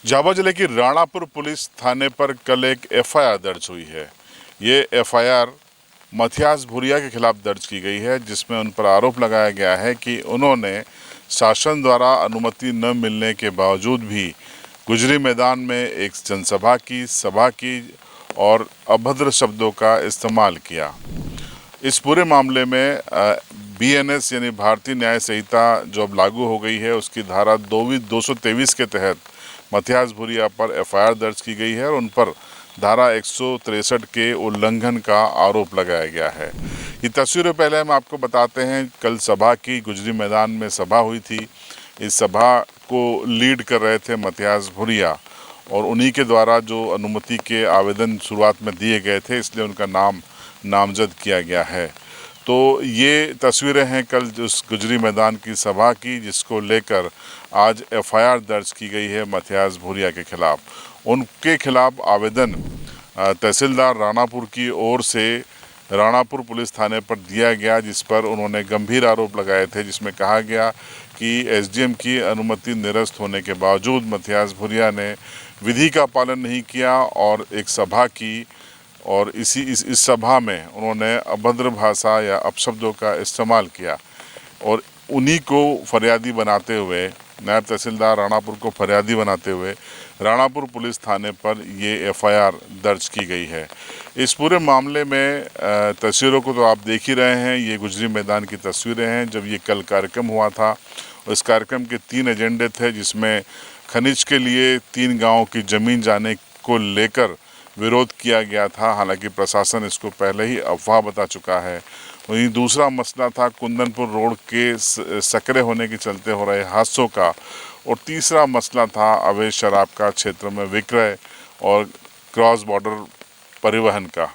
झाबुआ जिले की राणापुर पुलिस थाने पर कल एक एफआईआर दर्ज हुई है। ये एफआईआर मथियास भूरिया के खिलाफ दर्ज की गई है, जिसमें उन पर आरोप लगाया गया है कि उन्होंने शासन द्वारा अनुमति न मिलने के बावजूद भी गुजरी मैदान में एक जनसभा की, सभा की और अभद्र शब्दों का इस्तेमाल किया। इस पूरे मामले में बीएनएस यानी भारतीय न्याय संहिता जो अब लागू हो गई है, उसकी धारा 223 के तहत मथियास भूरिया पर एफआईआर दर्ज की गई है और उन पर धारा 163 के उल्लंघन का आरोप लगाया गया है। ये तस्वीरें पहले हम आपको बताते हैं। कल सभा की गुजरी मैदान में सभा हुई थी। इस सभा को लीड कर रहे थे मथियास भूरिया और उन्हीं के द्वारा जो अनुमति के आवेदन शुरुआत में दिए गए थे, इसलिए उनका नाम नामजद किया गया है। तो ये तस्वीरें हैं कल उस गुजरी मैदान की सभा की, जिसको लेकर आज एफआईआर दर्ज की गई है मथियास भूरिया के खिलाफ। उनके खिलाफ आवेदन तहसीलदार राणापुर की ओर से राणापुर पुलिस थाने पर दिया गया, जिस पर उन्होंने गंभीर आरोप लगाए थे, जिसमें कहा गया कि एसडीएम की अनुमति निरस्त होने के बावजूद मथियास भूरिया ने विधि का पालन नहीं किया और एक सभा की और इस सभा में उन्होंने अभद्र भाषा या अपशब्दों का इस्तेमाल किया और उन्हीं को फरियादी बनाते हुए, नायब तहसीलदार राणापुर को फरियादी बनाते हुए राणापुर पुलिस थाने पर ये एफआईआर दर्ज की गई है। इस पूरे मामले में तस्वीरों को तो आप देख ही रहे हैं। ये गुजरी मैदान की तस्वीरें हैं जब ये कल कार्यक्रम हुआ था। इस कार्यक्रम के 3 एजेंडे थे, जिसमें खनिज के लिए 3 गाँव की ज़मीन जाने को लेकर विरोध किया गया था। हालांकि प्रशासन इसको पहले ही अफवाह बता चुका है। वहीं दूसरा मसला था कुंदनपुर रोड के सकरे होने के चलते हो रहे हादसों का और तीसरा मसला था अवैध शराब का क्षेत्र में विक्रय और क्रॉस बॉर्डर परिवहन का।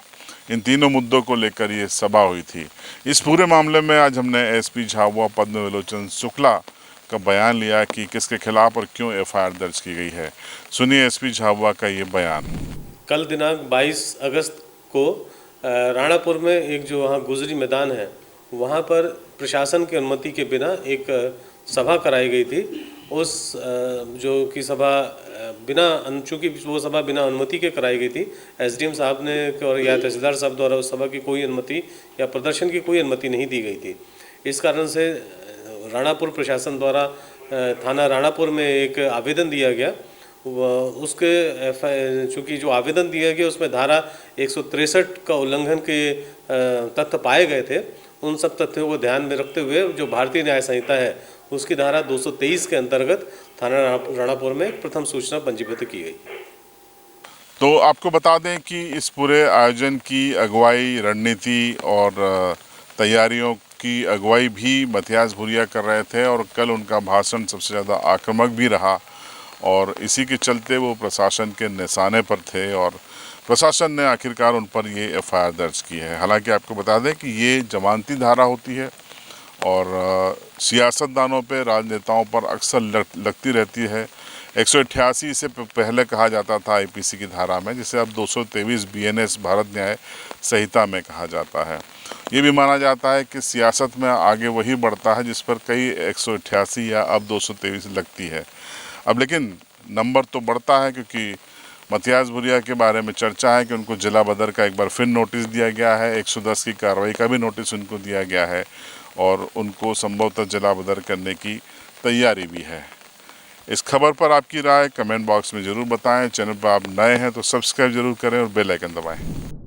इन तीनों मुद्दों को लेकर ये सभा हुई थी। इस पूरे मामले में आज हमने एसपी झाबुआ पद्म विलोचन शुक्ला का बयान लिया कि किसके खिलाफ और क्यों एफआईआर दर्ज की गई है। सुनिए एसपी झाबुआ का ये बयान। कल दिनांक 22 अगस्त को राणापुर में एक जो वहाँ गुजरी मैदान है, वहाँ पर प्रशासन की अनुमति के बिना एक सभा कराई गई थी। उस जो कि सभा चूँकि वो सभा बिना अनुमति के कराई गई थी, एसडीएम साहब ने और या तहसीलदार साहब द्वारा उस सभा की कोई अनुमति या प्रदर्शन की कोई अनुमति नहीं दी गई थी। इस कारण से राणापुर प्रशासन द्वारा थाना राणापुर में एक आवेदन दिया गया। उसके चूँकि जो आवेदन दिया गया उसमें धारा 163 का उल्लंघन के तथ्य पाए गए थे। उन सब तथ्यों को ध्यान में रखते हुए जो भारतीय न्याय संहिता है उसकी धारा 223 के अंतर्गत थाना राणापुर में प्रथम सूचना पंजीबद्ध की गई। तो आपको बता दें कि इस पूरे आयोजन की अगुवाई, रणनीति और तैयारियों की अगुवाई भी मथियास भूरिया कर रहे थे और कल उनका भाषण सबसे ज़्यादा आक्रामक भी रहा और इसी के चलते वो प्रशासन के निशाने पर थे और प्रशासन ने आखिरकार उन पर ये एफआईआर दर्ज की है। हालांकि आपको बता दें कि ये जमानती धारा होती है और सियासतदानों पे, राजनेताओं पर अक्सर लगती रहती है। 188 से पहले कहा जाता था आईपीसी की धारा में, जिसे अब 223 बीएनएस भारत न्याय संहिता में कहा जाता है। ये भी माना जाता है कि सियासत में आगे वही बढ़ता है जिस पर कई 188 या अब 223 लगती है। अब लेकिन नंबर तो बढ़ता है, क्योंकि मथियास भूरिया के बारे में चर्चा है कि उनको जिला बदर का एक बार फिर नोटिस दिया गया है। 110 की कार्रवाई का भी नोटिस उनको दिया गया है और उनको संभवतः जिला बदर करने की तैयारी भी है। इस खबर पर आपकी राय कमेंट बॉक्स में ज़रूर बताएं। चैनल पर आप नए हैं तो सब्सक्राइब जरूर करें और बेल आइकन दबाएं।